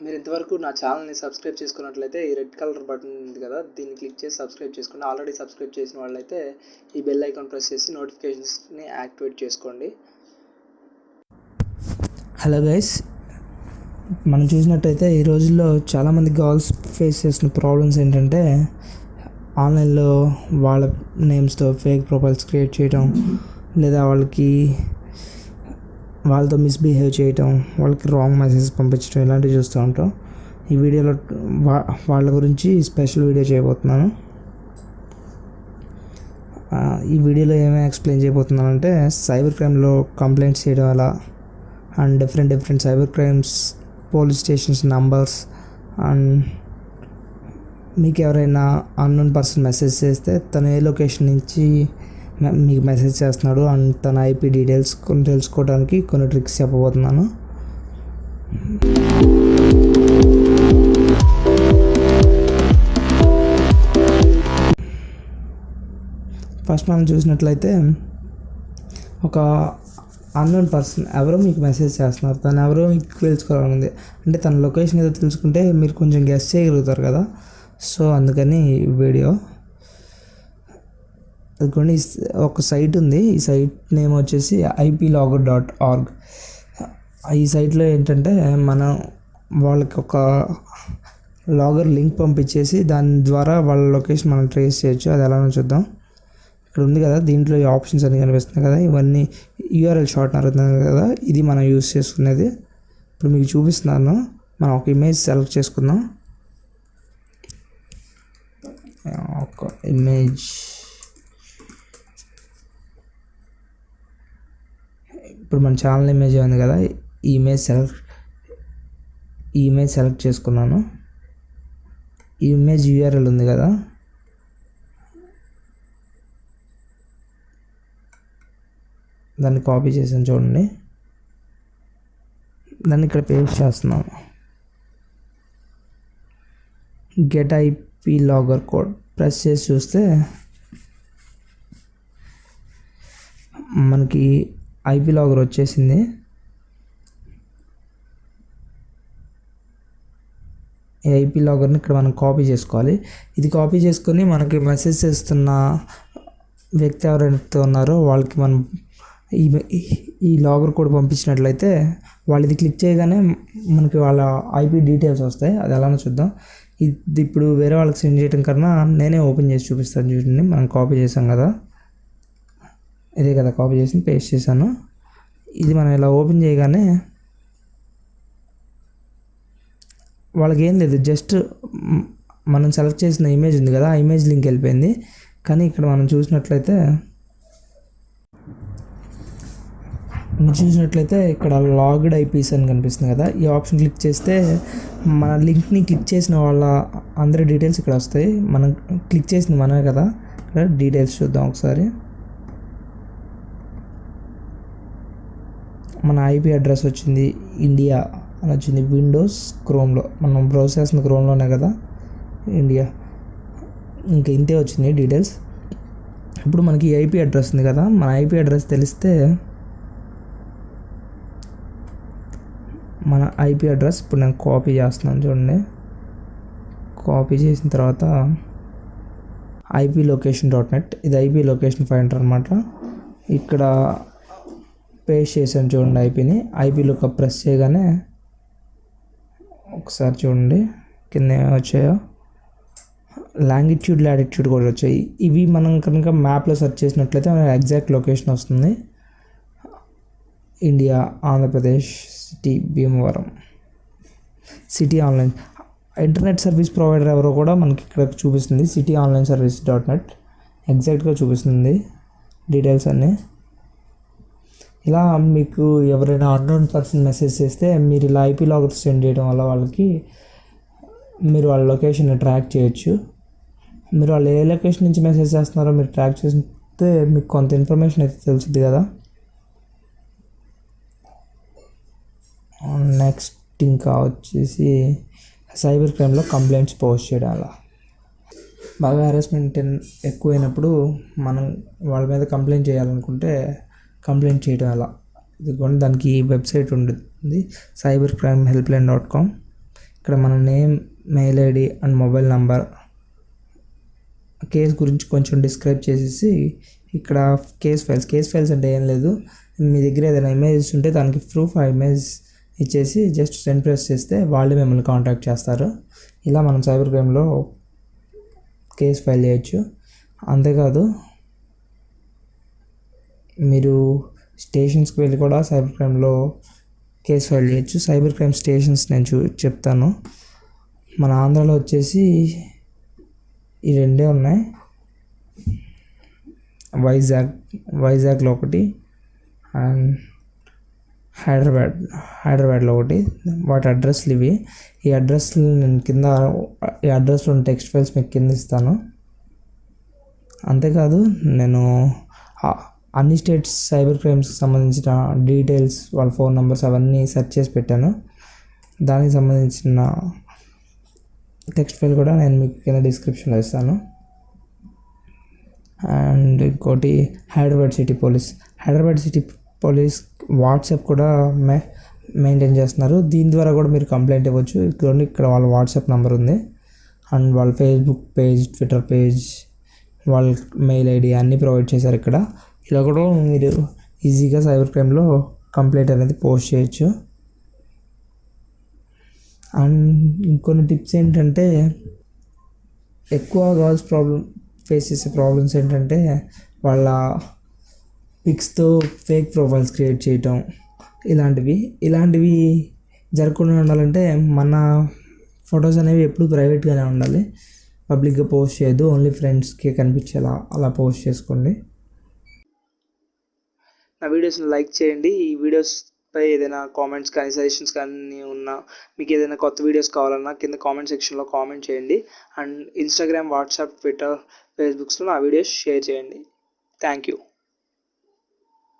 మీరు ఇంతవరకు నా ఛానల్ని సబ్స్క్రైబ్ చేసుకున్నట్లయితే ఈ రెడ్ కలర్ బటన్ ఉంది కదా, దీన్ని క్లిక్ చేసి సబ్స్క్రైబ్ చేసుకోండి. ఆల్రెడీ సబ్స్క్రైబ్ చేసిన వాళ్ళైతే ఈ బెల్ ఐకాన్ ప్రెస్ చేసి నోటిఫికేషన్స్ని యాక్టివేట్ చేసుకోండి. హలో గైస్, మనం చూసినట్టయితే ఈ రోజుల్లో చాలామంది గర్ల్స్ ఫేస్ చేసిన ప్రాబ్లమ్స్ ఏంటంటే ఆన్లైన్లో వాళ్ళ నేమ్స్తో ఫేక్ ప్రొఫైల్స్ క్రియేట్ చేయడం, లేదా వాళ్ళతో మిస్బిహేవ్ చేయటం, వాళ్ళకి రాంగ్ మెసేజ్ పంపించడం, ఇలాంటివి చూస్తూ ఉంటాం. ఈ వీడియోలో వాళ్ళ గురించి స్పెషల్ వీడియో చేయబోతున్నాను. ఈ వీడియోలో ఏమేమి ఎక్స్ప్లెయిన్ చేయబోతున్నానంటే సైబర్ క్రైమ్లో కంప్లైంట్స్ చేయడం ఎలా, and different cyber crimes police stations numbers, and మీకు ఎవరైనా అన్నోన్ పర్సన్ మెసేజ్ చేస్తే తను ఏ లొకేషన్ నుంచి మీకు మెసేజ్ చేస్తున్నాడు అండ్ తన ఐపీ డీటెయిల్స్ కొన్ని తెలుసుకోవడానికి కొన్ని ట్రిక్స్ చెప్పబోతున్నాను. ఫస్ట్ మనం చూసినట్లయితే ఒక అన్నోన్ పర్సన్ ఎవరో మీకు మెసేజ్ చేస్తున్నారు, తను ఎవరో మీకు తెలుసుకోవాలనుంది. అంటే తన లొకేషన్ ఏదో తెలుసుకుంటే మీరు కొంచెం గెస్ చేయగలుగుతారు కదా. సో అందుకని వీడియో అదిగోండి, ఒక సైట్ ఉంది. ఈ సైట్ నేమ్ వచ్చేసి iplogger.org. ఈ సైట్లో ఏంటంటే మనం వాళ్ళకి ఒక లాగర్ లింక్ పంపించేసి దాని ద్వారా వాళ్ళ లొకేషన్ మనం ట్రేస్ చేయొచ్చు. అది ఎలానో చూద్దాం. ఇక్కడ ఉంది కదా, దీంట్లో ఈ ఆప్షన్స్ అన్నీ కనిపిస్తున్నాయి కదా, ఇవన్నీ యూఆర్ఎల్ షార్ట్నర్ అవుతుంది కదా, ఇది మనం యూస్ చేసుకునేది. ఇప్పుడు మీకు చూపిస్తున్నాను. మనం ఒక ఇమేజ్ సెలెక్ట్ చేసుకుందాం. ఒక ఇమేజ్ ఇప్పుడు మన ఛానల్ ఇమేజ్ ఉంది కదా, ఈ ఇమేజ్ సెలెక్ట్ చేసుకున్నాను. ఈ ఇమేజ్ యూఆర్ఎల్ ఉంది కదా, దాన్ని కాపీ చేసాను చూడండి. దాన్ని ఇక్కడ పేస్ట్ చేస్తున్నాను. Get IP logger code press చేసి చూస్తే మనకి ఐపీ లాగర్ వచ్చేసింది. ఈ ఐపీ లాగర్ని ఇక్కడ మనం కాపీ చేసుకోవాలి. ఇది కాపీ చేసుకొని మనకి మెసేజ్ చేస్తున్న వ్యక్తి ఎవరైతే ఉన్నారో వాళ్ళకి మనం ఈ లాగర్ కోడ్ పంపించినట్లయితే వాళ్ళు ఇది క్లిక్ చేయగానే మనకి వాళ్ళ ఐపీ డీటెయిల్స్ వస్తాయి. అది ఎలానో చూద్దాం. ఇది ఇప్పుడు వేరే వాళ్ళకి సెండ్ చేయడం కన్నా నేనే ఓపెన్ చేసి చూపిస్తాను చూడండి. మనం కాపీ చేసాం కదా, ఇదే కదా కాపీ చేసి పేస్ట్ చేశాను. ఇది మనం ఇలా ఓపెన్ చేయగానే వాళ్ళకి ఏం లేదు, జస్ట్ మనం సెలెక్ట్ చేసిన ఇమేజ్ ఉంది కదా, ఆ ఇమేజ్ లింక్ వెళ్ళిపోయింది. కానీ ఇక్కడ మనం చూసినట్లయితే ఇక్కడ లాగ్డ్ ఐపీస్ అని కనిపిస్తుంది కదా, ఈ ఆప్షన్ క్లిక్ చేస్తే మన లింక్ని క్లిక్ చేసిన వాళ్ళ అందరి డీటెయిల్స్ ఇక్కడ వస్తాయి. మనం క్లిక్ చేసింది మనమే కదా. ఇక్కడ డీటెయిల్స్ చూద్దాం ఒకసారి. మన ఐపీ అడ్రస్ వచ్చింది ఇండియా అని వచ్చింది. విండోస్ క్రోమ్లో మనం బ్రౌజ్ చేసిన క్రోమ్లోనే కదా ఇండియా, ఇంకా ఇంతే వచ్చింది డీటెయిల్స్. ఇప్పుడు మనకి ఐపీ అడ్రస్ ఉంది కదా, మన ఐపీ అడ్రస్ తెలిస్తే మన ఐపీ అడ్రస్ ఇప్పుడు నేను కాపీ చేస్తున్నాను చూడండి. కాపీ చేసిన తర్వాత iplocation.net, ఇది ఐపీ లొకేషన్ ఫైండర్ అనమాట. ఇక్కడ పేస్ట్ చేశాను చూడండి ఐపీని. ఐపీలోకి ప్రెస్ చేయగానే ఒకసారి చూడండి కింద వచ్చాయో లాంగిట్యూడ్ లాటిట్యూడ్ కూడా వచ్చాయి. ఇవి మనం కనుక మ్యాప్లో సెర్చ్ చేసినట్లయితే మనకి ఎగ్జాక్ట్ లొకేషన్ వస్తుంది. India, Andhra Pradesh, city Bhimavaram, city online. Internet service provider ఎవరో కూడా మనకి ఇక్కడ చూపిస్తుంది. సిటీ ఆన్లైన్ సర్వీస్.net ఎగ్జాక్ట్గా చూపిస్తుంది డీటెయిల్స్ అన్నీ. ఇలా మీకు ఎవరైనా అన్నోన్ పర్సన్ మెసేజ్ చేస్తే మీరు ఇలా ఐపీ లాగర్ సెండ్ చేయడం వల్ల మీరు వాళ్ళ లొకేషన్ని ట్రాక్ చేయొచ్చు. మీరు వాళ్ళు ఏ లొకేషన్ నుంచి మెసేజ్ చేస్తున్నారో మీరు ట్రాక్ చేస్తే మీకు కొంత ఇన్ఫర్మేషన్ అయితే తెలుస్తుంది కదా. నెక్స్ట్ ఇంకా వచ్చేసి సైబర్ క్రైమ్లో కంప్లైంట్స్ పోస్ట్ చేయడం. అలా బాగా హెరాస్మెంట్ ఎక్కువైనప్పుడు మనం వాళ్ళ మీద కంప్లైంట్ చేయాలనుకుంటే కంప్లైంట్ చేయడం ఎలా, ఇది కూడా దానికి వెబ్సైట్ ఉంటుంది, cybercrimehelpline.com. ఇక్కడ మన name, mail ID and mobile number, case గురించి కొంచెం డిస్క్రైబ్ చేసేసి ఇక్కడ కేస్ ఫైల్స్ అంటే ఏం లేదు, మీ దగ్గర ఏదైనా ఇమేజెస్ ఉంటే దానికి ప్రూఫ్ ఆ ఇమేజ్ ఇచ్చేసి జస్ట్ సెండ్ ప్రెస్ చేస్తే వాళ్ళే మిమ్మల్ని కాంటాక్ట్ చేస్తారు. ఇలా మనం సైబర్ క్రైమ్లో కేస్ ఫైల్ చేయొచ్చు. అంతేకాదు మీరు స్టేషన్స్కి వెళ్ళి కూడా సైబర్ క్రైమ్లో కేస్ ఫైల్ చేయొచ్చు. సైబర్ క్రైమ్ స్టేషన్స్ నేను చెప్తాను. మన ఆంధ్రాలో వచ్చేసి ఈ రెండే ఉన్నాయి. వైజాగ్లో ఒకటి అండ్ హైదరాబాద్లో ఒకటి. వాటి అడ్రస్లు ఇవి. ఈ అడ్రస్లు నేను ఈ అడ్రస్లో టెక్స్ట్ ఫైల్స్ మీకు కింద ఇస్తాను. అంతేకాదు నేను అన్ని స్టేట్స్ సైబర్ క్రైమ్స్కి సంబంధించిన డీటెయిల్స్, వాళ్ళ ఫోన్ నెంబర్స్ అవన్నీ సెర్చ్ చేసి పెట్టాను. దానికి సంబంధించిన టెక్స్ట్ ఫైల్ కూడా నేను మీకు కింద డిస్క్రిప్షన్లో ఇస్తాను. అండ్ ఇంకోటి హైదరాబాద్ సిటీ పోలీస్ వాట్సాప్ కూడా మెయింటైన్ చేస్తున్నారు. దీని ద్వారా కూడా మీరు కంప్లైంట్ ఇవ్వచ్చు. ఇక్కడ వాళ్ళ వాట్సాప్ నెంబర్ ఉంది అండ్ వాళ్ళ ఫేస్బుక్ పేజ్, ట్విట్టర్ పేజ్, వాళ్ళ మెయిల్ ఐడి అన్నీ ప్రొవైడ్ చేశారు ఇక్కడ. ఇలా కూడా మీరు ఈజీగా సైబర్ క్రైమ్లో కంప్లైంట్ అనేది పోస్ట్ చేయొచ్చు. అండ్ ఇంకొన్ని టిప్స్ ఏంటంటే, ఎక్కువ గర్ల్స్ ఫేస్ చేసే ప్రాబ్లమ్స్ ఏంటంటే వాళ్ళ పిక్స్తో ఫేక్ ప్రొఫైల్స్ క్రియేట్ చేయటం, ఇలాంటివి జరగకుండా ఉండాలంటే మన ఫొటోస్ అనేవి ఎప్పుడు ప్రైవేట్గానే ఉండాలి. పబ్లిక్గా పోస్ట్ చేయొద్దు. ఓన్లీ ఫ్రెండ్స్కి కనిపించేలా అలా పోస్ట్ చేసుకోండి. నా వీడియోస్ని లైక్ చేయండి. ఈ వీడియోస్పై ఏదైనా కామెంట్స్ కానీ సజెషన్స్ కానీ ఉన్నా, మీకు ఏదైనా కొత్త వీడియోస్ కావాలన్నా కింద కామెంట్ సెక్షన్లో కామెంట్ చేయండి. అండ్ ఇన్స్టాగ్రామ్, వాట్సాప్, ట్విట్టర్, ఫేస్బుక్స్లో నా వీడియోస్ షేర్ చేయండి. Thank you.